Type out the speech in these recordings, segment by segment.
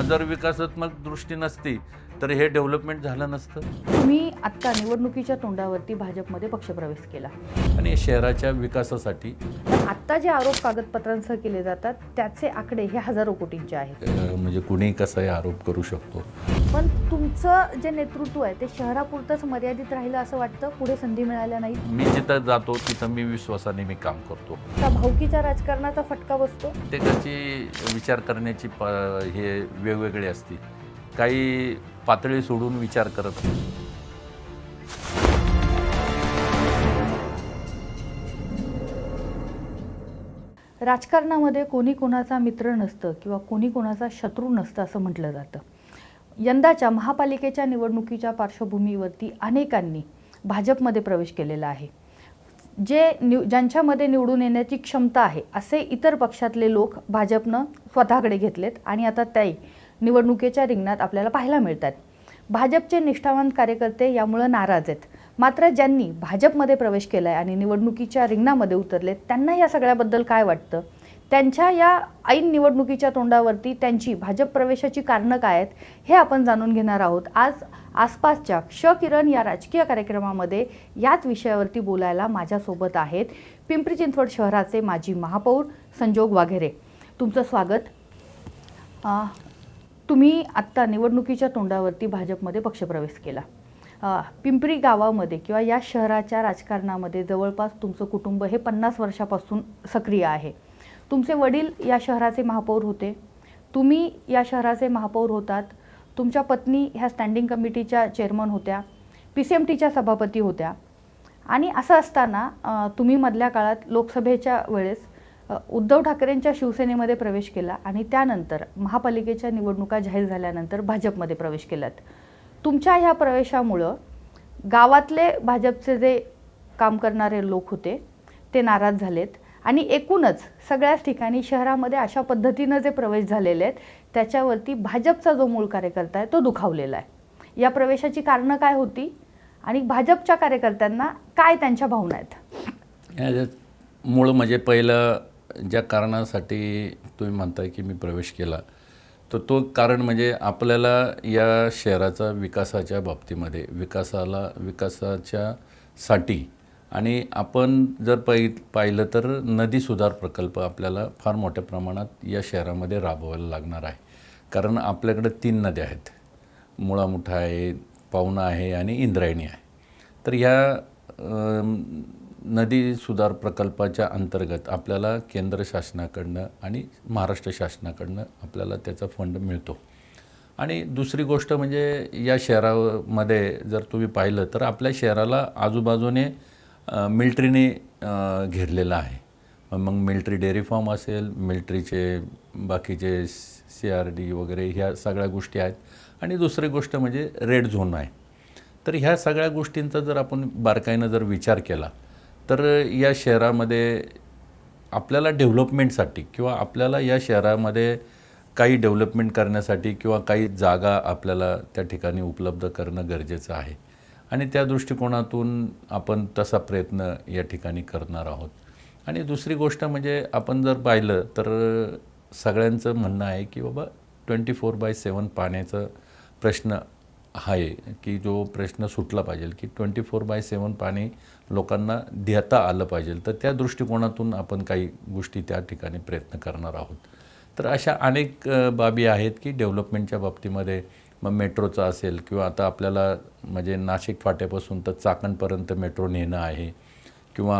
जर विकासात्मक दृष्टी नसती तर हे डेव्हलपमेंट झालं नसतं. तुम्ही आत्ता निवडणुकीच्या तोंडावरती भाजपमध्ये पक्षप्रवेश केला. आणि शहराच्या विकासासाठी पण आत्ता जे आरोप कागदपत्रांसह केले जातात त्याचे आकडे हे हजारो कोटींचे आहेत. म्हणजे कुणी कसाही आरोप करू शकतो. पण तुमचं जे नेतृत्व आहे ते शहरापुरतंच मर्यादित राहिलं असं वाटतं, पुढे संधी मिळाल्या नाही. मी जिथं जातो तिथं मी विश्वासाने मी काम करतो. त्या भावकीच्या राजकारणाचा फटका बसतो. प्रत्येकाची विचार करण्याची हे वेगवेगळी असते. काही पातळी सोडून विचार करत नाही. राजकारणामध्ये कोणी कोणाचा मित्र नसतं किंवा कोणी कोणाचा शत्रू नसतं असं म्हटलं जातं. यंदाच्या महापालिकेच्या निवडणुकीच्या पार्श्वभूमीवरती अनेकांनी भाजपमध्ये प्रवेश केलेला आहे. ज्यांच्यामध्ये निवडून येण्याची क्षमता आहे असे इतर पक्षातले लोक भाजपनं स्वतःकडे घेतलेत आणि आता त्याही निवडणुकीच्या रिंगणात आपल्याला पाहायला मिळतात. भाजपचे निष्ठावंत कार्यकर्ते यामुळे नाराज आहेत. मात्र ज्यांनी भाजपमध्ये प्रवेश केला आहे आणि निवडणुकीच्या रिंगणामध्ये उतरलेत त्यांना या सगळ्याबद्दल काय वाटतं, त्यांच्या या ऐन निवडणुकीच्या तोंडावरती त्यांची भाजप प्रवेशाची कारणं काय आहेत हे आपण जाणून घेणार आहोत. आज आसपासच्या किरण या राजकीय कार्यक्रमामध्ये याच विषयावरती बोलायला माझ्यासोबत आहेत पिंपरी चिंचवड शहराचे माजी महापौर संजोग वाघेरे. तुमचं स्वागत. तुम्ही आत्ता निवडणुकीच्या तोंडावरती भाजपमध्ये पक्षप्रवेश केला. पिंपरी गावामध्ये किंवा या शहराच्या राजकारणामध्ये जवळपास तुमचं कुटुंब हे 50 वर्षापासून सक्रिय आहे. तुमचे वडील या शहराचे महापौर होते, तुम्ही या शहराचे महापौर होतात, तुमच्या पत्नी ह्या स्टँडिंग कमिटीच्या चेअरमन होत्या, PCMTच्या सभापती होत्या. आणि असं असताना तुम्ही मधल्या काळात लोकसभेच्या वेळेस उद्धव ठाकरेंच्या शिवसेनेमध्ये प्रवेश केला आणि त्यानंतर महापालिकेच्या निवडणुका जाहीर झाल्यानंतर भाजपमध्ये प्रवेश केलात. तुमच्या ह्या प्रवेशामुळं गावातले भाजपचे जे काम करणारे लोक होते ते नाराज झालेत आणि एकूणच सगळ्याच ठिकाणी शहरामध्ये अशा पद्धतीनं जे प्रवेश झालेले आहेत त्याच्यावरती भाजपचा जो मूळ कार्यकर्ता आहे तो दुखावलेला आहे. या प्रवेशाची कारणं काय होती आणि भाजपच्या कार्यकर्त्यांना काय त्यांच्या भावना आहेत? मूळ म्हणजे पहिलं ज्या कारणासाठी तुम्ही म्हणताय की मी प्रवेश केला तर तो कारण म्हणजे आपल्याला या शहराचा विकासाच्या बाबतीमध्ये विकासाच्यासाठी आणि आपण जर पाहिलं तर नदी सुधार प्रकल्प आपल्याला फार मोठ्या प्रमाणात या शहरामध्ये राबवायला लागणार आहे. कारण आपल्याकडे 3 नद्या आहेत, मुळामुठा आहे, पावना आहे आणि इंद्रायणी आहे. तर ह्या नदी सुधार प्रकल्पाच्या अंतर्गत आपल्याला केंद्र शासनाकडनं आणि महाराष्ट्र शासनाकडनं आपल्याला त्याचा फंड मिळतो. आणि दुसरी गोष्ट म्हणजे या शहरामध्ये जर तुम्ही पाहिलं तर आपल्या शहराला आजूबाजूने मिलिटरीने घेरलेलं आहे. मग मिलिटरी डेअरी फार्म असेल, मिलिटरीचे बाकीचे CRD वगैरे ह्या सगळ्या गोष्टी आहेत. आणि दुसरी गोष्ट म्हणजे रेड झोन आहे. तर ह्या सगळ्या गोष्टींचा जर आपण बारकाईनं जर विचार केला तर या शहरामध्ये आपल्याला डेव्हलपमेंटसाठी किंवा आपल्याला या शहरामध्ये काही डेव्हलपमेंट करण्यासाठी किंवा काही जागा आपल्याला त्या ठिकाणी उपलब्ध करणं गरजेचं आहे. आणि त्या दृष्टिकोनातून आपण तसा प्रयत्न या ठिकाणी करणार आहोत. आणि दुसरी गोष्ट म्हणजे आपण जर पाहिलं तर सगळ्यांचं म्हणणं आहे की बाबा 24/7 पाण्याचा प्रश्न आहे की जो प्रश्न सुटला पाहिजे की 24/7 पाणी लोकांना देता आलं पाहिजे. तर त्या दृष्टिकोनातून आपण काही गोष्टी त्या ठिकाणी प्रयत्न करणार आहोत. तर अशा अनेक बाबी आहेत की डेव्हलपमेंटच्या बाबतीमध्ये मग मेट्रोचं असेल किंवा आता आपल्याला म्हणजे नाशिक फाट्यापासून तर चाकणपर्यंत मेट्रो नेणं आहे किंवा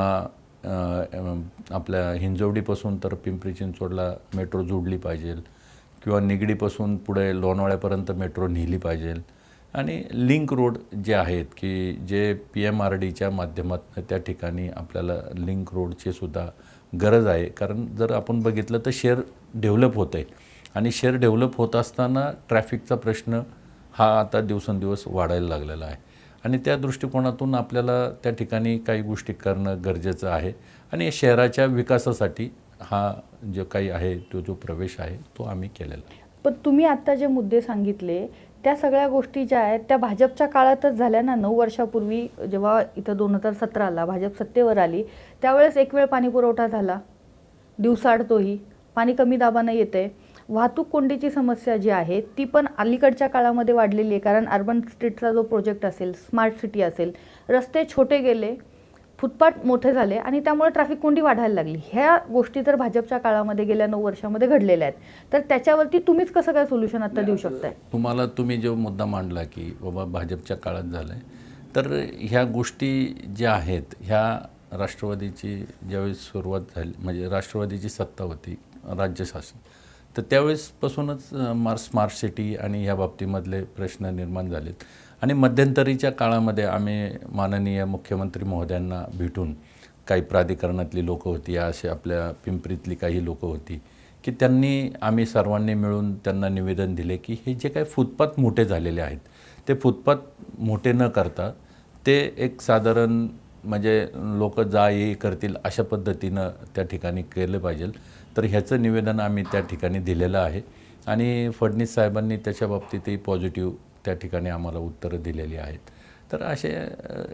आपल्या हिंजवडीपासून तर पिंपरी चिंचवडला मेट्रो जोडली पाहिजे किंवा निगडीपासून पुढे लोणावळ्यापर्यंत मेट्रो नेली पाहिजे. आणि लिंक रोड जे आहेत की जे PMRDच्या माध्यमातून त्या ठिकाणी आपल्याला लिंक रोडची सुद्धा गरज आहे. कारण जर आपण बघितलं तर शहर डेव्हलप होतं आहे आणि शहर डेव्हलप होत असताना ट्रॅफिकचा प्रश्न हा आता दिवसेंदिवस वाढायला लागलेला आहे. आणि त्या दृष्टिकोनातून आपल्याला त्या ठिकाणी काही गोष्टी करणं गरजेचं आहे. आणि शहराच्या विकासासाठी हा जो काही आहे तो जो प्रवेश आहे तो आम्ही केलेला आहे. पण तुम्ही आत्ता जे मुद्दे सांगितले त्या सगळ्या गोष्टी ज्या आहेत त्या भाजपच्या काळातच झाल्या ना. 9 वर्षापूर्वी जेव्हा इथं 2017ला भाजप सत्तेवर आली त्यावेळेस एक वेळ पाणी पुरवठा झाला, दिवसाआड तोही पाणी कमी दाबानं येते. वाहतूक कोंडीची समस्या जी आहे ती पण अलीकडच्या काळामध्ये वाढलेली आहे, कारण अर्बन स्ट्रीटचा जो प्रोजेक्ट असेल, स्मार्ट सिटी असेल, रस्ते छोटे गेले, फुटपाथ मोठे झाले आणि त्यामुळे ट्रॅफिक कोंडी वाढायला लागली. ह्या गोष्टी तर भाजपच्या काळामध्ये गेल्या 9 वर्षामध्ये घडलेल्या आहेत. तर त्याच्यावरती तुम्हीच कसं काय सोल्युशन आता देऊ शकताय? तुम्ही जो मुद्दा मांडला की बाबा भाजपच्या काळात झालं आहे, तर ह्या गोष्टी ज्या आहेत ह्या राष्ट्रवादीची ज्यावेळेस सुरुवात झाली, म्हणजे राष्ट्रवादीची सत्ता होती राज्य शासन, तर त्यावेळेसपासूनच स्मार्ट सिटी आणि ह्या बाबतीमधले प्रश्न निर्माण झालेत. आणि मध्यंतरीच्या काळामध्ये आम्ही माननीय मुख्यमंत्री महोदयांना भेटून, काही प्राधिकरणातली लोकं होती, असे आपल्या पिंपरीतली काही लोकं होती, की आम्ही सर्वांनी मिळून त्यांना निवेदन दिले की हे जे काही फुटपाथ मोठे झालेले आहेत ते फुटपाथ मोठे न करता ते एक साधारण म्हणजे लोक जा ये करतील अशा पद्धतीनं त्या ठिकाणी केलं पाहिजे. तर ह्याचं निवेदन आम्ही त्या ठिकाणी दिलेलं आहे आणि फडणवीस साहेबांनी त्याच्या बाबतीतही पॉझिटिव्ह त्या ठिकाणी आम्हाला उत्तरं दिलेली आहेत. तर असे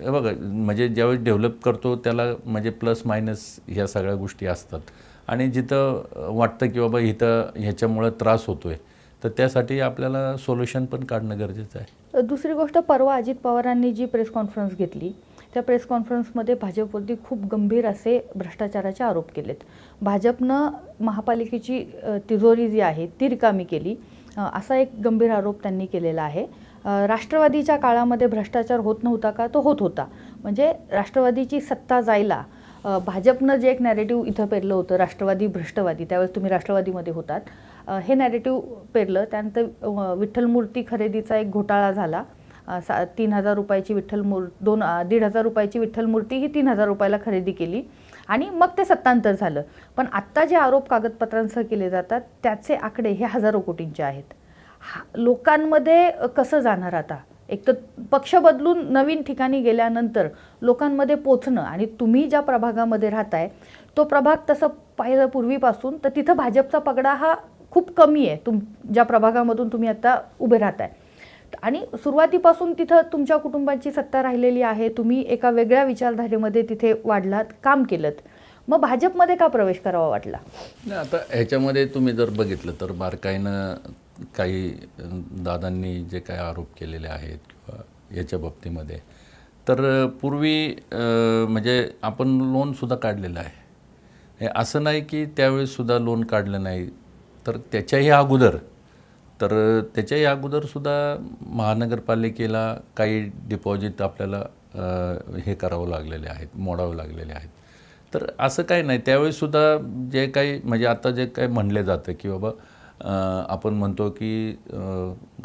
बघा, म्हणजे ज्यावेळेस डेव्हलप करतो त्याला म्हणजे प्लस मायनस ह्या सगळ्या गोष्टी असतात आणि जिथं वाटतं की बाबा इथं ह्याच्यामुळं त्रास होतो आहे तर त्यासाठी आपल्याला सोल्युशन पण काढणं गरजेचं आहे. दुसरी गोष्ट, परवा अजित पवारांनी जी प्रेस कॉन्फरन्स घेतली त्या प्रेस कॉन्फरन्समध्ये भाजपवरती खूप गंभीर असे भ्रष्टाचाराचे आरोप केलेत. भाजपनं महापालिकेची तिजोरी जी आहे ती रिकामी केली, असा एक गंभीर आरोप त्यांनी केलेला आहे. राष्ट्रवादीच्या काळामध्ये भ्रष्टाचार होत नव्हता का? तो होत होता. म्हणजे राष्ट्रवादीची सत्ता जायला भाजपनं जे एक नॅरेटिव्ह इथं पेरलं होतं, राष्ट्रवादी भ्रष्टवादी, त्यावेळेस तुम्ही राष्ट्रवादीमध्ये होतात, हे नॅरेटिव्ह पेरलं. त्यानंतर विठ्ठल मूर्ती खरेदीचा एक घोटाळा झाला. 3,000 रुपयाची 1,500 रुपयाची विठ्ठल मूर्ती ही 3,000 रुपयाला खरेदी केली आणि मग ते सत्तांतर झालं. पण आत्ता जे आरोप कागदपत्रांसह केले जातात त्याचे आकडे हे हजारो कोटींचे आहेत. लोकांमध्ये कसं जाणार आता? एक तर पक्ष बदलून नवीन ठिकाणी गेल्यानंतर लोकांमध्ये पोचणं, आणि तुम्ही ज्या प्रभागामध्ये राहताय तो प्रभाग तसं पाहिलं पूर्वीपासून तर तिथं भाजपचा पगडा हा खूप कमी आहे, ज्या प्रभागामधून तुम्ही आता उभे राहताय. आणि सुरुवातीपासून तिथं तुमच्या कुटुंबाची सत्ता राहिलेली आहे, तुम्ही एका वेगळ्या विचारधारेमध्ये तिथे वाढलात, काम केलं, मग भाजपमध्ये का प्रवेश करावा वाटला? नाही, आता ह्याच्यामध्ये तुम्ही जर बघितलं तर बारकाईनं काही दादांनी जे काही आरोप केलेले आहेत किंवा याच्या बाबतीमध्ये, तर पूर्वी म्हणजे आपण लोनसुद्धा काढलेलं आहे. हे असं नाही की त्यावेळेससुद्धा लोन काढलं नाही, तर त्याच्याही अगोदरसुद्धा महानगरपालिकेला काही डिपॉझिट आपल्याला हे करावं लागलेले आहेत, मोडावं लागलेले आहेत. तर असं काही नाही, त्यावेळेससुद्धा जे काही म्हणजे आता जे काही म्हणले जातं की बाबा आपण म्हणतो की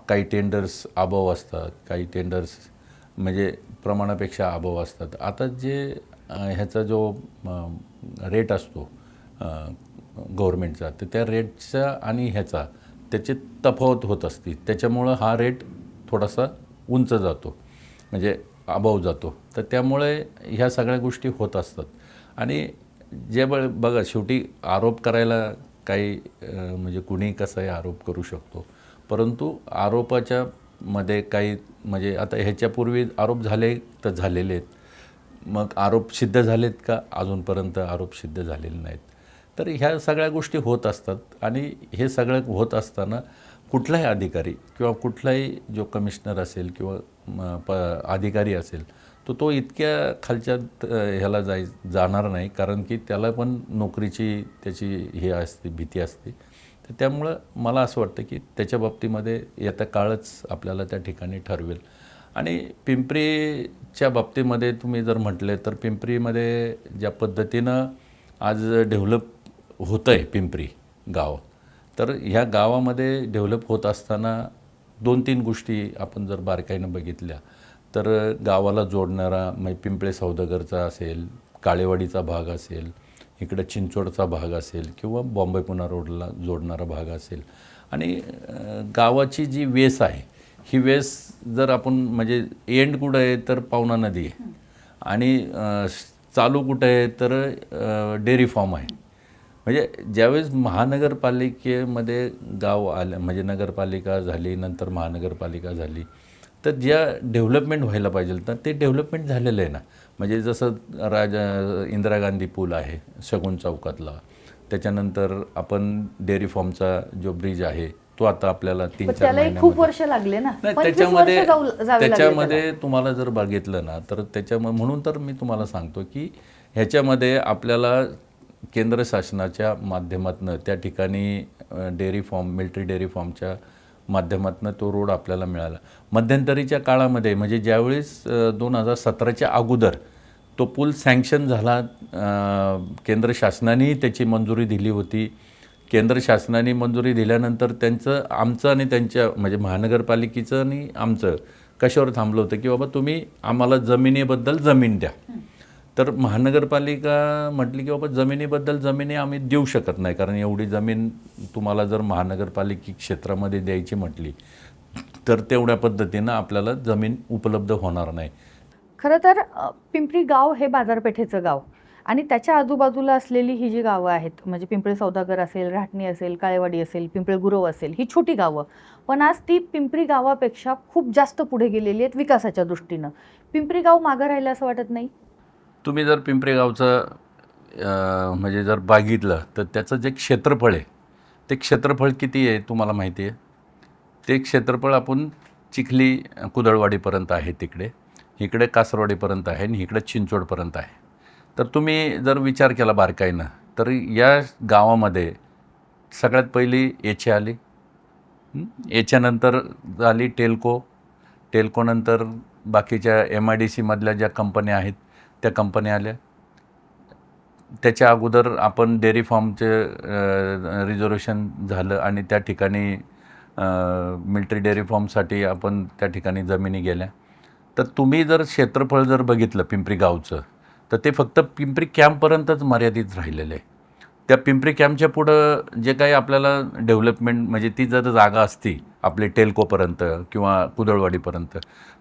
काही टेंडर्स अबव असतात, काही टेंडर्स म्हणजे प्रमाणापेक्षा अबव असतात. आता जे ह्याचा जो रेट असतो गव्हर्मेंटचा, तर त्या रेटचा आणि ह्याचा त्याची तफावत होत असते, त्याच्यामुळं हा रेट थोडासा उंच जातो, म्हणजे अबव जातो. तर त्यामुळे ह्या सगळ्या गोष्टी होत असतात. आणि जे बघा, शेवटी आरोप करायला काही म्हणजे कुणी कसाही आरोप करू शकतो, परंतु आरोपाच्या मध्ये काही म्हणजे आता ह्याच्यापूर्वी आरोप झाले तर झालेले आहेत, मग आरोप सिद्ध झालेत का? अजूनपर्यंत आरोप सिद्ध झालेले नाहीत. तर ह्या सगळ्या गोष्टी होत असतात आणि हे सगळं होत असताना कुठलाही अधिकारी किंवा कुठलाही जो कमिशनर असेल किंवा अधिकारी असेल तो इतक्या खालच्या ह्याला जाणार नाही, कारण की त्याला पण नोकरीची त्याची हे असते, भीती असते. तर त्यामुळं मला असं वाटतं की त्याच्या बाबतीमध्ये येता काळच आपल्याला त्या ठिकाणी ठरवेल. आणि पिंपरीच्या बाबतीमध्ये तुम्ही जर म्हटले तर पिंपरीमध्ये ज्या पद्धतीनं आज डेव्हलप होतं आहे पिंपरी गाव, तर ह्या गावामध्ये डेव्हलप होत असताना 2-3 गोष्टी आपण जर बारकाईनं बघितल्या तर गावाला जोडणारा म्हणजे पिंपळे सौदागरचा असेल, काळेवाडीचा भाग असेल, इकडं चिंचोडचा भाग असेल किंवा बॉम्बे पुणा रोडला जोडणारा भाग असेल, आणि गावाची जी वेस आहे ही वेस जर आपण म्हणजे एंड कुठं आहे तर पावना नदी आहे आणि चालू कुठं आहे तर डेअरी फार्म आहे. म्हणजे ज्यावेळेस महानगरपालिकेमध्ये गाव आलं, म्हणजे नगरपालिका झाली, नंतर महानगरपालिका झाली, तर ज्या डेव्हलपमेंट व्हायला पाहिजे तर ते डेव्हलपमेंट झालेलं आहे ना. म्हणजे जसं इंदिरा गांधी पूल आहे शगुन चौकातला, त्याच्यानंतर आपण डेअरी फार्मचा जो ब्रिज आहे तो आता आपल्याला पण 3-4 त्यालाही खूप महिन्यामध्ये वर्ष लागले ना, नाही 25 त्याच्यामध्ये वर्ष जावे लागले त्याच्यामध्ये तुम्हाला जर बघितलं ना तर त्याच्यामध्ये म्हणून तर मी तुम्हाला सांगतो की ह्याच्यामध्ये आपल्याला केंद्र शासनाच्या माध्यमातून त्या ठिकाणी डेअरी फार्म मिलिटरी डेअरी फार्मच्या माध्यमातून तो रोड आपल्याला मिळाला. मध्यंतरीच्या काळामध्ये म्हणजे ज्यावेळेस 2017च्या अगोदर तो पूल सँक्शन झाला, केंद्र शासनानेही त्याची मंजुरी दिली होती. केंद्र शासनाने मंजुरी दिल्यानंतर आमचं आणि त्यांच्या म्हणजे महानगरपालिकेचं आणि आमचं कशावर थांबलं होतं की बाबा तुम्ही आम्हाला जमिनीबद्दल जमीन द्या. तर महानगरपालिका म्हटली की बाबा जमिनीबद्दल जमिनी आम्ही देऊ शकत नाही, कारण एवढी जमीन तुम्हाला जर महानगरपालिका क्षेत्रामध्ये द्यायची म्हटली तर तेवढ्या पद्धतीनं आपल्याला जमीन उपलब्ध होणार नाही. खरं तर पिंपरी गाव हे बाजारपेठेचं गाव आणि त्याच्या आजूबाजूला असलेली ही जी गावं आहेत, म्हणजे पिंपळे सौदागर असेल, राहटणी असेल, काळेवाडी असेल, पिंपळे गुरव असेल, ही छोटी गावं, पण आज ती पिंपरी गावापेक्षा खूप जास्त पुढे गेलेली आहेत विकासाच्या दृष्टीनं. पिंपरी गाव मागं राहिलं असं वाटत नाही? तुम्ही जर पिंपरी गावचं म्हणजे जर बघितलं तर त्याचं जे क्षेत्रफळ आहे ते क्षेत्रफळ किती आहे तुम्हाला माहिती आहे? ते क्षेत्रफळ आपण चिखली कुदळवाडीपर्यंत आहे, इकडे कासरवाडीपर्यंत आहे आणि इकडे चिंचवडपर्यंत आहे. तर तुम्ही जर विचार केला बारकाईनं तर या गावामध्ये सगळ्यात पहिली एचे आली, एच्यानंतर झाली टेल्कोनंतर बाकीच्या MIDC मधल्या ज्या कंपन्या आहेत त्या कंपन्या आल्या. त्याच्या अगोदर आपण डेअरी फार्मचे रिझर्वेशन झालं आणि त्या ठिकाणी मिलिटरी डेअरी फार्मसाठी आपण त्या ठिकाणी जमिनी गेल्या. तर तुम्ही जर क्षेत्रफळ जर बघितलं पिंपरी गावचं तर ते फक्त पिंपरी कॅम्पपर्यंतच मर्यादित राहिलेलं आहे. त्या पिंपरी कॅम्पच्या पुढं जे काही आपल्याला डेव्हलपमेंट म्हणजे ती जर जागा असती आपली टेल्कोपर्यंत किंवा कुदळवाडीपर्यंत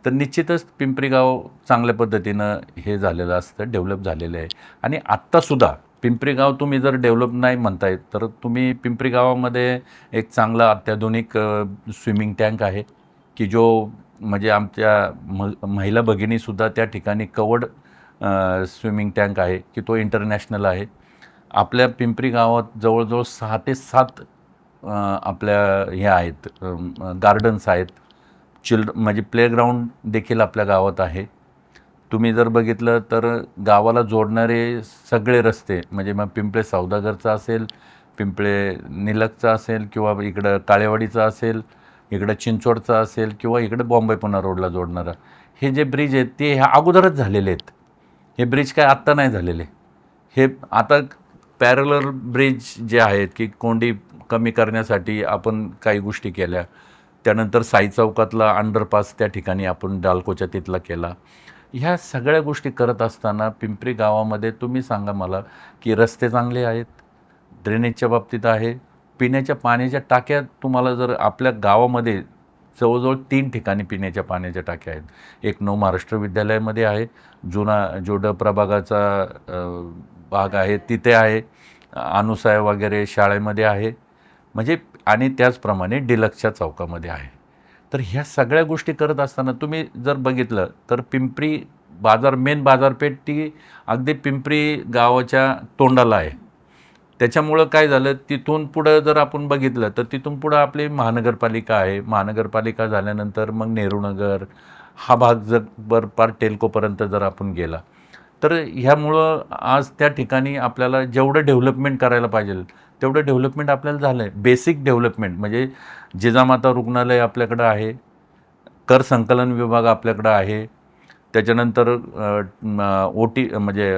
तर निश्चितच पिंपरी गाव चांगल्या पद्धतीनं हे झालेलं असतं, डेव्हलप झालेलं आहे. आणि आत्तासुद्धा पिंपरी गाव तुम्ही जर डेव्हलप नाही म्हणताय तर तुम्ही पिंपरी गावामध्ये एक चांगला अत्याधुनिक स्विमिंग टँक आहे की जो म्हणजे आमच्या महिला भगिनीसुद्धा त्या ठिकाणी कवर्ड स्विमिंग टँक आहे की तो इंटरनॅशनल आहे. आपल्या पिंपरी गावात जवळजवळ 6 ते 7 आपल्या हे आहेत गार्डन्स आहेत, म्हणजे प्लेग्राऊंड देखील आपल्या गावात आहे. तुम्ही जर बघितलं तर गावाला जोडणारे सगळे रस्ते म्हणजे मग पिंपळे सौदागरचा असेल, पिंपळे निलकचा असेल किंवा इकडं काळेवाडीचा असेल, इकडं चिंचवडचा असेल किंवा इकडे बॉम्बे पुणा रोडला जोडणारा हे जे ब्रिज आहेत ते ह्या अगोदरच झालेले आहेत. हे ब्रिज काय आत्ता नाही झालेले, हे आता पॅरलर ब्रिज जे आहेत की कोंडी कमी करण्यासाठी आपण काही गोष्टी केल्या. त्यानंतर साई चौकातला अंडरपास त्या ठिकाणी आपण डाल्कोच्या तिथला केला. ह्या सगळ्या गोष्टी करत असताना पिंपरी गावामध्ये तुम्ही सांगा मला की रस्ते चांगले आहेत, ड्रेनेजच्या बाबतीत आहे, पिण्याच्या पाण्याच्या टाक्या तुम्हाला जर आपल्या गावामध्ये जवळजवळ 3 ठिकाणी पिण्याच्या पाण्याच्या टाक्या आहेत. एक महाराष्ट्र विद्यालयामध्ये आहे, जुना जो प्रभागाचा भाग आहे तिथे आहे, अनुसाय वगैरे शाळेमध्ये आहे, म्हणजे आणि त्याचप्रमाणे डिलक्सच्या चौकामध्ये आहे. तर ह्या सगळ्या गोष्टी करत असताना तुम्ही जर बघितलं तर पिंपरी मेन बाजारपेठ ती अगदी पिंपरी गावाच्या तोंडाला आहे. त्याच्यामुळं काय झालं, तिथून पुढं जर आपण बघितलं तर तिथून पुढं आपली महानगरपालिका आहे. महानगरपालिका झाल्यानंतर मग नेहरूनगर हा भाग जर पार टेल्कोपर्यंत जर आपण गेला तर ह्यामुळं आज त्या ठिकाणी आपल्याला जेवढं डेव्हलपमेंट करायला पाहिजे तेवढं डेव्हलपमेंट आपल्याला झालं आहे. बेसिक डेव्हलपमेंट म्हणजे जिजामाता रुग्णालय आपल्याकडं आहे, कर संकलन विभाग आपल्याकडं आहे, त्याच्यानंतर म्हणजे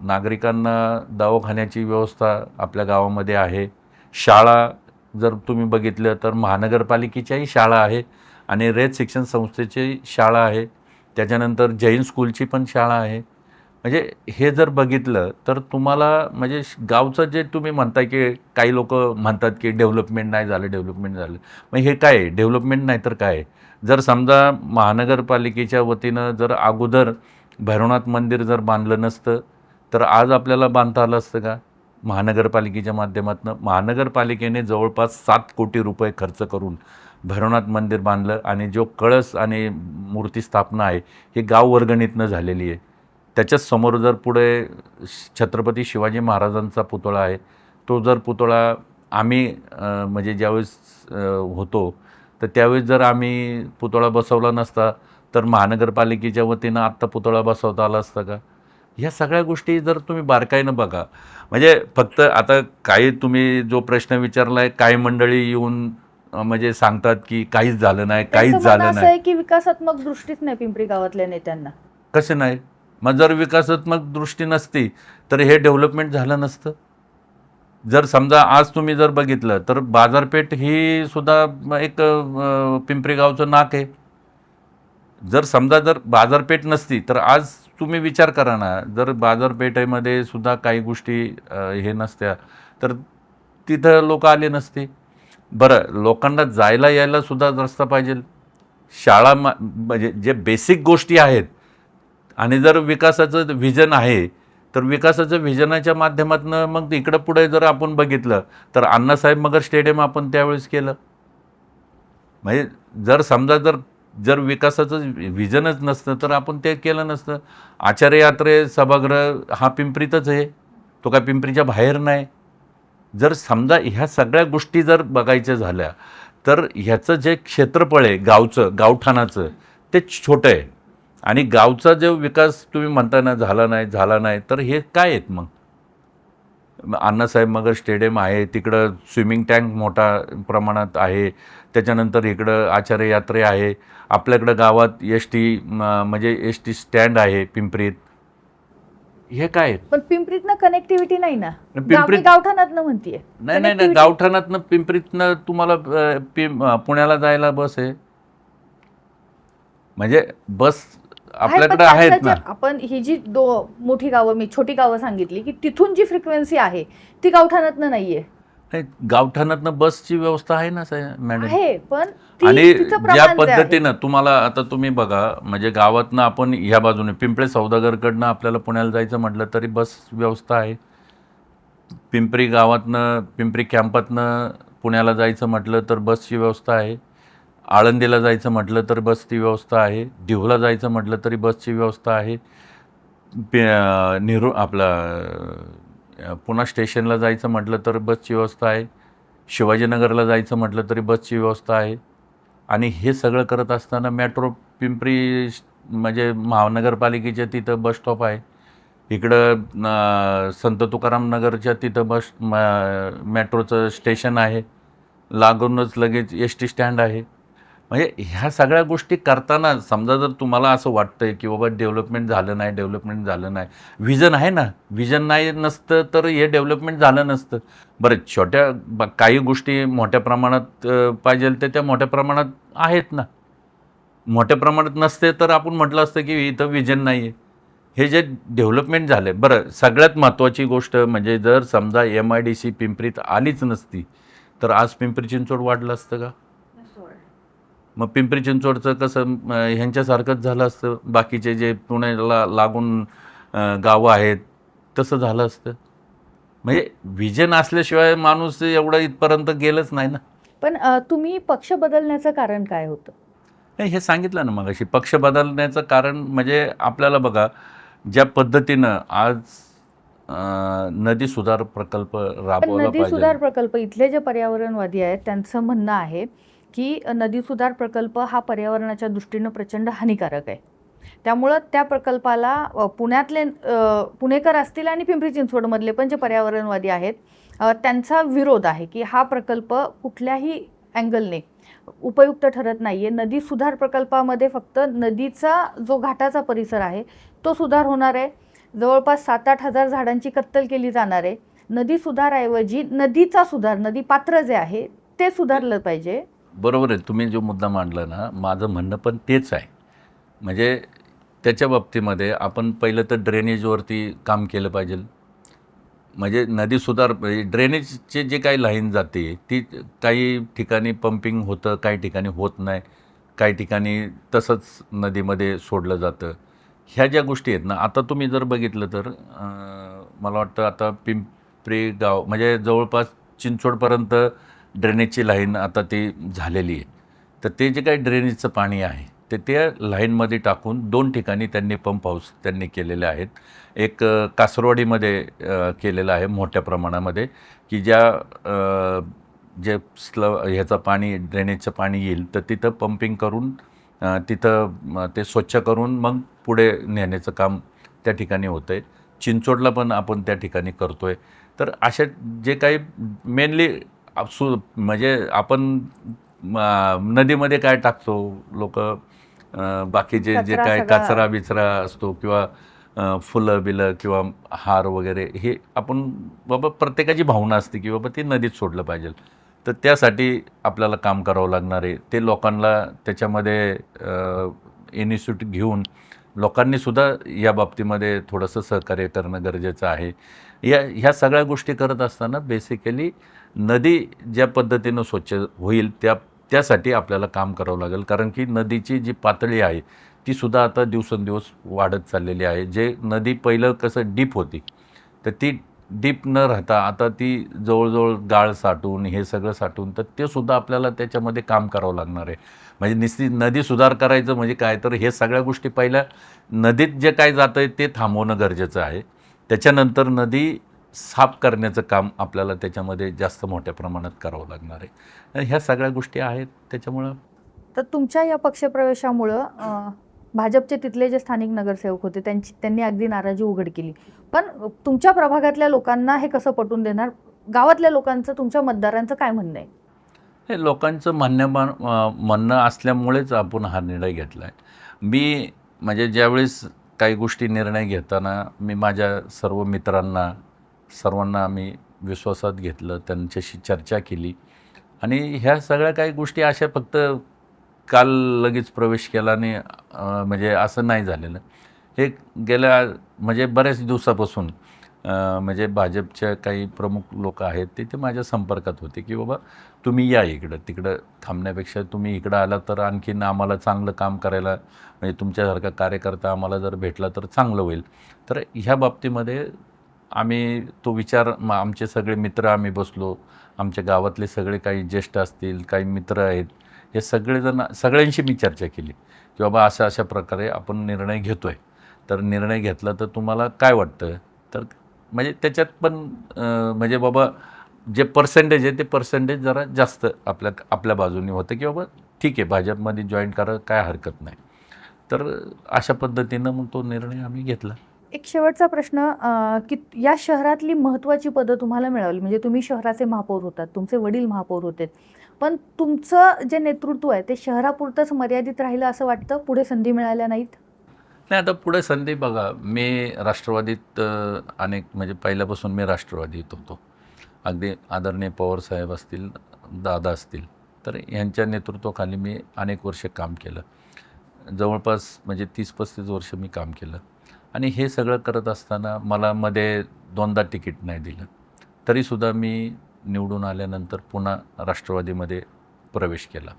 नागरिकांना दवाखान्याची व्यवस्था आपल्या गावामध्ये आहे. शाळा जर तुम्ही बघितलं तर महानगरपालिकेच्याही शाळा आहे आणि रयत शिक्षण संस्थेची शाळा आहे, त्याच्यानंतर जैन स्कूलची पण शाळा आहे. म्हणजे हे जर बघितलं तर तुम्हाला म्हणजे गावचं जे तुम्ही म्हणताय की काही लोक म्हणतात की डेव्हलपमेंट नाही झालं, मग हे काय आहे? डेव्हलपमेंट नाही तर काय आहे? जर समजा महानगरपालिकेच्या वतीनं जर अगोदर भैरवनाथ मंदिर जर बांधलं नसतं तर आज आपल्याला बांधता आलं असतं का? महानगरपालिकेच्या माध्यमातून महानगरपालिकेने जवळपास 7 कोटी रुपये खर्च करून भैरवनाथ मंदिर बांधलं आणि जो कळस आणि मूर्ती स्थापना आहे ही गाव वर्गणीतनं झालेली आहे. त्याच्याच समोर जर पुढे छत्रपती शिवाजी महाराजांचा पुतळा आहे. तो जर पुतळा आम्ही म्हणजे ज्यावेळेस होतो तर त्यावेळेस जर आम्ही पुतळा बसवला नसता तर महानगरपालिकेच्या वतीनं आत्ता पुतळा बसवता आला असता का? ह्या सगळ्या गोष्टी जर तुम्ही बारकाईनं बघा, म्हणजे फक्त आता काही तुम्ही जो प्रश्न विचारला आहे, काही मंडळी येऊन म्हणजे सांगतात की काहीच झालं नाही, काहीच त्यांचं म्हणणं झालं असं नाही. आहे की विकासात्मक दृष्टीच नाही पिंपरी गावातल्या नेत्यांना. कसं नाही? मग जर विकासात्मक दृष्टी नसती तर हे डेव्हलपमेंट झालं नसतं. जर समजा आज तुम्ही जर बघितलं तर बाजारपेठ ही सुद्धा एक पिंपरी गावचं नाक आहे. जर समजा जर बाजारपेठ नसती तर आज तुम्ही विचार करा ना, जर बाजारपेठेमध्ये सुद्धा काही गोष्टी हे नसत्या तर तिथं लोक आले नसते. बरं, लोकांना जायला यायला सुद्धा रस्ता पाहिजे. शाळा म्हणजे जे बेसिक गोष्टी आहेत आणि जर विकासाचं व्हिजन आहे तर विकासाचं व्हिजनाच्या माध्यमातून मग इकडं पुढे जर आपण बघितलं तर अण्णासाहेब मगर स्टेडियम आपण त्यावेळेस केलं. म्हणजे जर समजा जर विकासाचं व्हिजनच नसतं तर आपण ते केलं नसतं. आचार्य यात्रे सभागृह हा पिंपरीतच आहे, तो काय पिंपरीच्या बाहेर नाही. जर समजा ह्या सगळ्या गोष्टी जर बघायच्या झाल्या तर ह्याचं जे क्षेत्रफळ आहे गावठाणाचं ते छोटं आहे आणि गावचा जो विकास तुम्ही म्हणता ना झाला नाही तर हे काय आहेत मग? अण्णासाहेब मगर स्टेडियम आहे, तिकडं स्विमिंग टँक मोठा प्रमाणात आहे, त्याच्यानंतर इकडं आचार्य यात्रे आहे, आपल्याकडं गावात म्हणजे एस टी स्टँड आहे पिंपरीत. हे काय आहेत? पण पिंपरीतनं कनेक्टिव्हिटी नाही ना. पिंपरीत गावठाणातनं म्हणतीये. नाही गावठाणातनं पिंपरीतनं तुम्हाला पुण्याला जायला बस आहे, म्हणजे बस आपल्याकडे आहेत ना. आपण ही जी मोठी गावं, मी छोटी गावं सांगितली की तिथून जी फ्रिक्वेन्सी आहे ती गावठाणातनं नाहीये. नाही, गावठाणातनं बसची व्यवस्था आहे ना मॅडम. आहे, पण आणि ज्या पद्धतीनं तुम्हाला आता तुम्ही बघा, म्हणजे गावातनं आपण ह्या बाजूने पिंपळे सौदागरकडनं आपल्याला पुण्याला जायचं म्हटलं तरी बस व्यवस्था आहे. पिंपरी गावातनं पिंपरी कॅम्पातनं पुण्याला जायचं म्हटलं तर बसची व्यवस्था आहे. आळंदीला जायचं म्हटलं तर बसची व्यवस्था आहे. देहूला जायचं म्हटलं तरी बसची व्यवस्था आहे. पुणा स्टेशनला जायचं म्हटलं तर बसची व्यवस्था आहे. शिवाजीनगरला जायचं म्हटलं तरी बसची व्यवस्था आहे. आणि हे सगळं करत असताना मेट्रो पिंपरी म्हणजे महानगरपालिकेच्या तिथं बस स्टॉप आहे. इकडं संत तुकाराम नगरच्या तिथं मेट्रोचं स्टेशन आहे. लागूनच लगेच एस टी स्टँड आहे. म्हणजे ह्या सगळ्या गोष्टी करताना समजा जर तुम्हाला असं वाटतंय की बाबा डेव्हलपमेंट झालं नाही, व्हिजन आहे ना, व्हिजन नाही नसतं तर हे डेव्हलपमेंट झालं नसतं. बरं, काही गोष्टी मोठ्या प्रमाणात पाहिजे तर त्या मोठ्या प्रमाणात आहेत ना. मोठ्या प्रमाणात नसते तर आपण म्हटलं असतं की इथं व्हिजन नाही आहे. हे जे डेव्हलपमेंट झालं आहे, बरं, सगळ्यात महत्त्वाची गोष्ट म्हणजे जर समजा MIDC पिंपरीत आलीच नसती तर आज पिंपरी चिंचवड वाढलं असतं का? मग पिंपरी चिंचवडचं कसं ह्यांच्यासारखंच झालं असतं, बाकीचे जे पुण्याला लागून गावं आहेत तसं झालं असतं. म्हणजे व्हिजन असल्याशिवाय माणूस एवढं इथपर्यंत गेलंच नाही ना. पण तुम्ही पक्ष बदलण्याचं कारण काय होतं? नाही, हे सांगितलं ना मगाशी. पक्ष बदलण्याचं कारण म्हणजे आपल्याला बघा, ज्या पद्धतीनं आज नदी सुधार प्रकल्प राबवला नदी पाहिजे. सुधार प्रकल्प, इथले जे पर्यावरणवादी आहेत त्यांचं म्हणणं आहे की नदी सुधार प्रकल्प हा पर्यावरणाच्या दृष्टीनं प्रचंड हानिकारक आहे. त्यामुळं त्या प्रकल्पाला पुण्यातले पुणेकर असतील आणि पिंपरी चिंचवडमधले पण जे पर्यावरणवादी आहेत त्यांचा विरोध आहे की हा प्रकल्प कुठल्याही अँगलने उपयुक्त ठरत नाही आहे. नदी सुधार प्रकल्पामध्ये फक्त नदीचा जो घाटाचा परिसर आहे तो सुधार होणार आहे. जवळपास 7-8 हजार झाडांची कत्तल केली जाणार आहे. नदी सुधाराऐवजी नदीचा सुधार, नदी पात्र जे आहे ते सुधारलं पाहिजे. बरोबर आहे, तुम्ही जो मुद्दा मांडला ना, माझं म्हणणं पण तेच आहे. म्हणजे त्याच्या बाबतीमध्ये आपण पहिलं तर ड्रेनेजवरती काम केलं पाहिजे. म्हणजे नदी सुधार ड्रेनेजचे जे काही लाईन जाते ती काही ठिकाणी पंपिंग होतं, काही ठिकाणी होत नाही, काही ठिकाणी तसंच नदीमध्ये सोडलं जातं. ह्या ज्या गोष्टी आहेत ना, आता तुम्ही जर बघितलं तर मला वाटतं आता पिंपरी गाव म्हणजे जवळपास चिंचवडपर्यंत ड्रेनेजची लाईन आता ती झालेली आहे. तर ते जे काही ड्रेनेजचं पाणी आहे ते त्या लाईनमध्ये टाकून 2 ठिकाणी त्यांनी पंप हाऊस त्यांनी केलेले आहेत. एक कासरवाडीमध्ये केलेलं आहे मोठ्या प्रमाणामध्ये, की जे ह्याचं पाणी ड्रेनेजचं पाणी येईल तर तिथं पंपिंग करून तिथं ते स्वच्छ करून मग पुढे नेण्याचं काम त्या ठिकाणी होतं आहे. चिंचोडला पण आपण त्या ठिकाणी करतो आहे. तर अशा जे काही मेनली म्हणजे आपण नदीमध्ये काय टाकतो लोक, बाकीचे जे कचरा काय सगळा कचरा-बिचरा असतो किंवा फुलं-बिलं किंवा हार वगैरे हे आपण बाबा प्रत्येकाची भावना असते की बाबा ते नदीत सोडलं पाहिजे. तर त्यासाठी आपल्याला काम करावं लागणार आहे. ते लोकांना त्याच्यामध्ये इनिशिएटिव्ह घेऊन लोकांनीसुद्धा या बाबतीमध्ये थोडंसं सहकार्य करणं गरजेचं आहे. ह्या सगळ्या गोष्टी करत असताना बेसिकली नदी ज्या पद्धतीनं स्वच्छ होईल त्यासाठी आपल्याला काम करावं लागेल. कारण की नदीची जी पातळी आहे तीसुद्धा आता दिवसेंदिवस वाढत चाललेली आहे. जे नदी पहिलं कसं डीप होती, तर ती डीप न राहता आता ती जवळजवळ गाळ साठून हे सगळं साठून, तर ते सुद्धा आपल्याला त्याच्यामध्ये काम करावं लागणार आहे. म्हणजे नुसती नदी सुधार करायचं म्हणजे काय, तर हे सगळ्या गोष्टी पहिल्या नदीत जे काय जातं आहे ते थांबवणं गरजेचं आहे. त्याच्यानंतर नदी साफ करण्याचं काम आपल्याला त्याच्यामध्ये जास्त मोठ्या प्रमाणात करावं लागणार आहे. ह्या सगळ्या गोष्टी आहेत त्याच्यामुळं. तर तुमच्या या पक्षप्रवेशामुळं भाजपचे तिथले जे स्थानिक नगरसेवक होते त्यांनी अगदी नाराजी उघड केली. पण तुमच्या प्रभागातल्या लोकांना हे कसं पटवून देणार? गावातल्या लोकांचं, तुमच्या मतदारांचं काय म्हणणं आहे? हे लोकांचं म्हणणं असल्यामुळेच आपण हा निर्णय घेतला आहे. मी म्हणजे ज्यावेळेस काही गोष्टी निर्णय घेताना मी माझ्या सर्व मित्रांना, सर्वांना आम्ही विश्वासात घेतलं, त्यांच्याशी चर्चा केली आणि ह्या सगळ्या काही गोष्टी अशा फक्त काल लगेच प्रवेश केला आणि म्हणजे असं नाही झालेलं. हे गेल्या म्हणजे बऱ्याच दिवसापासून म्हणजे भाजपच्या काही प्रमुख लोक आहेत ते माझ्या संपर्कात होते की बाबा तुम्ही या इकडं, तिकडं थांबण्यापेक्षा तुम्ही इकडं आला तर आणखीन आम्हाला चांगलं काम करायला, म्हणजे तुमच्यासारखा कार्यकर्ता आम्हाला जर भेटला तर चांगलं होईल. तर ह्या बाबतीमध्ये आम्ही तो विचार आमचे सगळे मित्र आम्ही बसलो, आमच्या गावातले सगळे काही ज्येष्ठ असतील, काही मित्र आहेत, हे सगळ्यांशी मी चर्चा केली की बाबा अशा प्रकारे आपण निर्णय घेतो आहे. तर निर्णय घेतला तर तुम्हाला काय वाटतं? तर म्हणजे त्याच्यात पण म्हणजे बाबा जे पर्सेंटेज आहे ते पर्सेंटेज जरा जास्त आपल्या बाजूने होतं की बाबा ठीक आहे भाजपमध्ये जॉईन करा, काय हरकत नाही. तर अशा पद्धतीनं मग तो निर्णय आम्ही घेतला. एक शेवटचा प्रश्न, की या शहरातली महत्त्वाची पदं तुम्हाला मिळाली, म्हणजे तुम्ही शहराचे महापौर होतात, तुमचे वडील महापौर होते, पण तुमचं जे नेतृत्व आहे ते शहरापुरतंच मर्यादित राहिलं असं वाटतं? पुढे संधी मिळाल्या नाहीत? नाही, आता पुढे संधी बघा, मी राष्ट्रवादीत म्हणजे पहिल्यापासून मी राष्ट्रवादीत होतो. अगदी आदरणीय पवारसाहेब असतील, दादा असतील, तर यांच्या नेतृत्वाखाली मी अनेक वर्ष काम केलं. जवळपास म्हणजे 30-35 वर्ष मी काम केलं आणि हे सगळं करत असताना मला मध्ये 2दा तिकीट नाही दिलं. तरीसुद्धा मी निवडून आल्यानंतर पुन्हा राष्ट्रवादीमध्ये प्रवेश केला.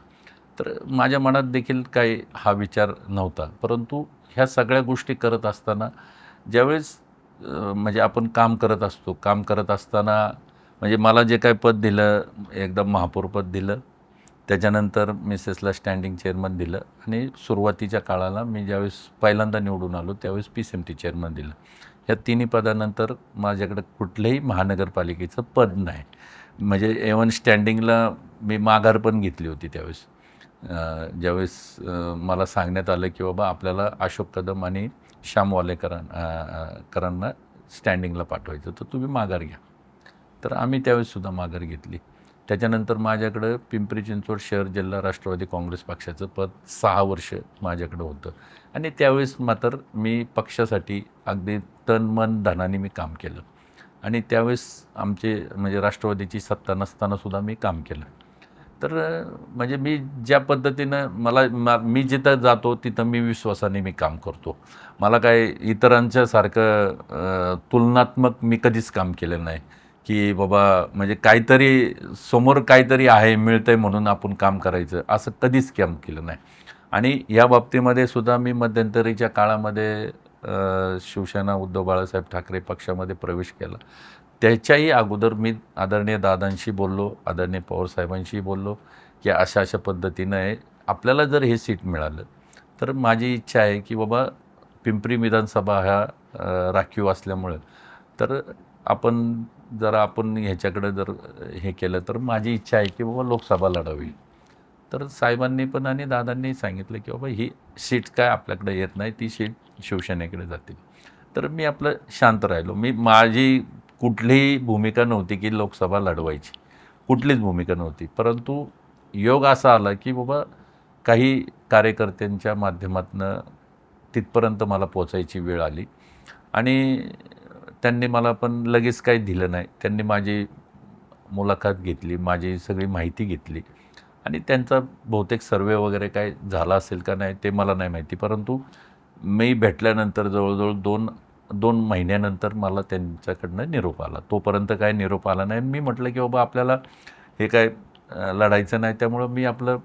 तर माझ्या मनात देखील काही हा विचार नव्हता. परंतु ह्या सगळ्या गोष्टी करत असताना ज्यावेळेस म्हणजे आपण काम करत असताना म्हणजे मला जे काही पद दिलं, एकदम महापौरपद दिलं, त्याच्यानंतर मिसेसला स्टँडिंग चेअरमन दिलं आणि सुरुवातीच्या काळाला मी ज्यावेळेस पहिल्यांदा निवडून आलो त्यावेळेस PCMT चेअरमन दिलं. ह्या तिन्ही पदानंतर माझ्याकडे कुठल्याही महानगरपालिकेचं पद नाही. म्हणजे इव्हन स्टँडिंगला मी माघार पण घेतली होती त्यावेळेस. ज्यावेळेस मला सांगण्यात आलं की बाबा आपल्याला अशोक कदम आणि श्याम वालेकरांना स्टँडिंगला पाठवायचं, तर तुम्ही माघार घ्या. तर आम्ही त्यावेळेससुद्धा माघार घेतली. त्याच्यानंतर माझ्याकडं पिंपरी चिंचवड शहर जिल्हा राष्ट्रवादी काँग्रेस पक्षाचं पद 6 वर्ष माझ्याकडं होतं आणि त्यावेळेस मात्र मी पक्षासाठी अगदी तन मन धनाने मी काम केलं आणि त्यावेळेस आमचे म्हणजे राष्ट्रवादीची सत्ता नसतानासुद्धा मी काम केलं. तर म्हणजे मी ज्या पद्धतीनं मी जिथं जातो तिथं मी विश्वासाने मी काम करतो. मला काय इतरांच्यासारखं तुलनात्मक मी कधीच काम केलं नाही की बाबा म्हणजे समोर काहीतरी आहे, मिळतंय म्हणून आपण काम करायचं, असं कधीच काम केलं नाही. आणि या बाबतीमध्ये सुद्धा मी मध्यंतरीच्या काळामध्ये शिवसेना उद्धव बाळासाहेब ठाकरे पक्षामध्ये प्रवेश केला. त्याच्याही अगोदर मी आदरणीय दादांशी बोललो, आदरणीय पवारसाहेबांशी बोललो की अशा पद्धतीनं आहे, आपल्याला जर हे सीट मिळालं तर माझी इच्छा आहे की बाबा पिंपरी विधानसभा ह्या राखीव असल्यामुळं तर आपण ह्याच्याकडे जर हे केलं तर माझी इच्छा आहे की बाबा लोकसभा लढावी. तर साहेबांनी पण आणि दादांनी सांगितलं की बाबा ही सीट काय आपल्याकडे येत नाही, ती सीट शिवसेनेकडे जाते. तर मी आपलं शांत राहिलो. माझी कुठलीही भूमिका नव्हती की लोकसभा लढवायची, कुठलीच भूमिका नव्हती. परंतु योग असा आला की बाबा काही कार्यकर्त्यांच्या माध्यमातनं तिथपर्यंत मला पोचायची वेळ आली आणि त्यांनी मला पण लगेच काही दिलं नाही. त्यांनी माझी मुलाखत घेतली, माझी सगळी माहिती घेतली आणि त्यांचा बहुतेक सर्वे वगैरे काय झाला असेल का नाही ते मला नाही माहिती. परंतु मी भेटल्यानंतर जवळजवळ दोन महिन्यानंतर मला त्यांच्याकडनं निरोप आला. तोपर्यंत काय निरोप आला नाही. मी म्हटलं की बाबा आपल्याला हे काय लढायचं नाही, त्यामुळं मी आपलं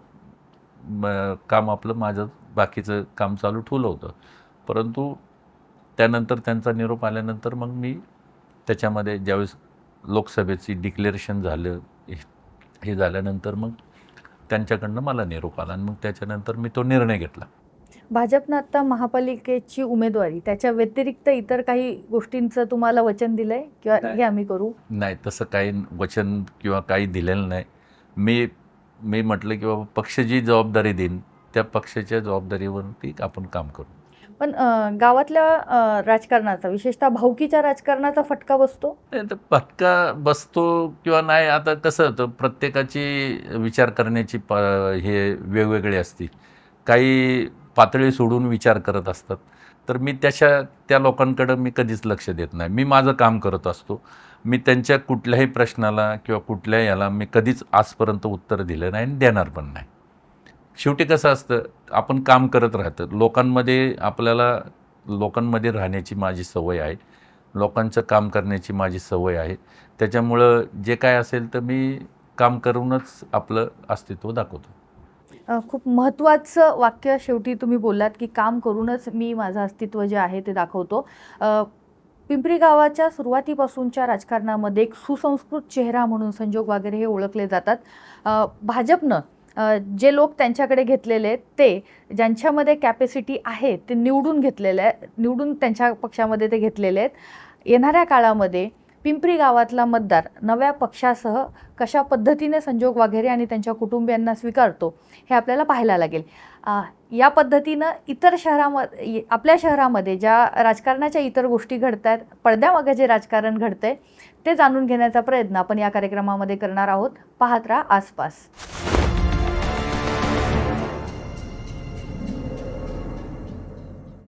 माझं बाकीचं काम चालू ठेवलं होतं. परंतु त्यानंतर त्यांचा निरोप आल्यानंतर मग मी त्याच्यामध्ये ज्यावेळेस लोकसभेची डिक्लेरेशन झालं, हे झाल्यानंतर मग त्यांच्याकडनं मला निरोप आला आणि मग त्याच्यानंतर मी तो निर्णय घेतला. भाजपनं आता महापालिकेची उमेदवारी त्याच्या व्यतिरिक्त इतर काही गोष्टींचं तुम्हाला वचन दिलंय किंवा नाही. हे आम्ही करू? नाही, तसं काही वचन किंवा काही दिलेलं नाही. मी म्हटलं की बाबा पक्ष जी जबाबदारी देईन त्या पक्षाच्या जबाबदारीवरती आपण काम करू. पण गावातल्या राजकारणाचा, विशेषतः भाऊकीच्या राजकारणाचा फटका बसतो? नाही तर फटका बसतो किंवा नाही, आता कसं होतं प्रत्येकाची विचार करण्याची हे वेगवेगळी असते. काही पातळी सोडून विचार करत असतात. तर मी त्या लोकांकडं मी कधीच लक्ष देत नाही. मी माझं काम करत असतो. मी त्यांच्या कुठल्याही प्रश्नाला किंवा कुठल्याही याला मी कधीच आजपर्यंत उत्तर दिलं नाही आणि देणार पण नाही. शेवटी कसं असतं, आपण काम करत राहतं. लोकांमध्ये राहण्याची माझी सवय आहे. लोकांचं काम करण्याची माझी सवय आहे. त्याच्यामुळं जे काय असेल तर मी काम करूनच आपलं अस्तित्व दाखवतो. खूप महत्त्वाचं वाक्य शेवटी तुम्ही बोललात की काम करूनच मी माझं अस्तित्व जे आहे ते दाखवतो. पिंपरी गावाच्या सुरुवातीपासूनच्या राजकारणामध्ये एक सुसंस्कृत चेहरा म्हणून संजोग वागेरे हे ओळखले जातात. भाजपनं जे लोक त्यांच्याकडे घेतलेले आहेत ते ज्यांच्यामध्ये कॅपॅसिटी आहे ते निवडून त्यांच्या पक्षामध्ये ते घेतलेले आहेत. येणाऱ्या काळामध्ये पिंपरी गावातला मतदार नव्या पक्षासह कशा पद्धतीने संजोग वाघेरे आणि त्यांच्या कुटुंबियांना स्वीकारतो हे आपल्याला पाहायला लागेल. या पद्धतीनं आपल्या शहरामध्ये ज्या राजकारणाच्या इतर गोष्टी घडत आहेत, पडद्यामागे जे राजकारण घडतंय ते जाणून घेण्याचा प्रयत्न आपण या कार्यक्रमामध्ये करणार आहोत. पाहत राहा आसपास.